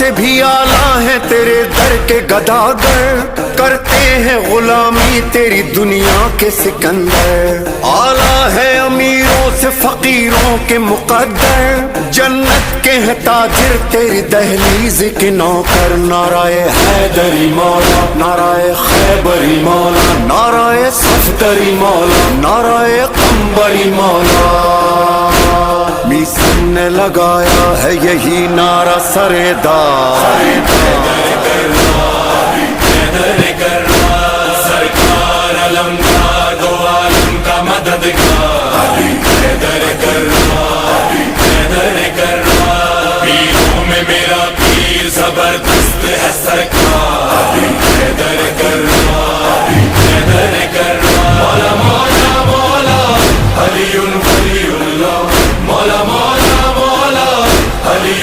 سے بھی آلہ ہیں تیرے در کے گداگر، کرتے ہیں غلامی تیری دنیا کے سکندر، آلہ ہے امیروں سے فقیروں کے مقدر، جنت کے ہیں تاجر تیری دہلیز کے نوکر، نعرہ حیدری مولا، نعرہ خیبری مولا، نعرہ صفدری مولا، نعرہ قمبری مولا، میسن نے لگایا ہے یہی نعرہ سردار، سرکار علمدار دو عالم کا مددگار، حیدر کرار، حیدر کرار، پیروں میں میرا پیر زبردست ہے سرکار، حیدر کرار، حیدر کرار، مولا مولا مولا علی ولی اللہ، مولا مولا مولا علی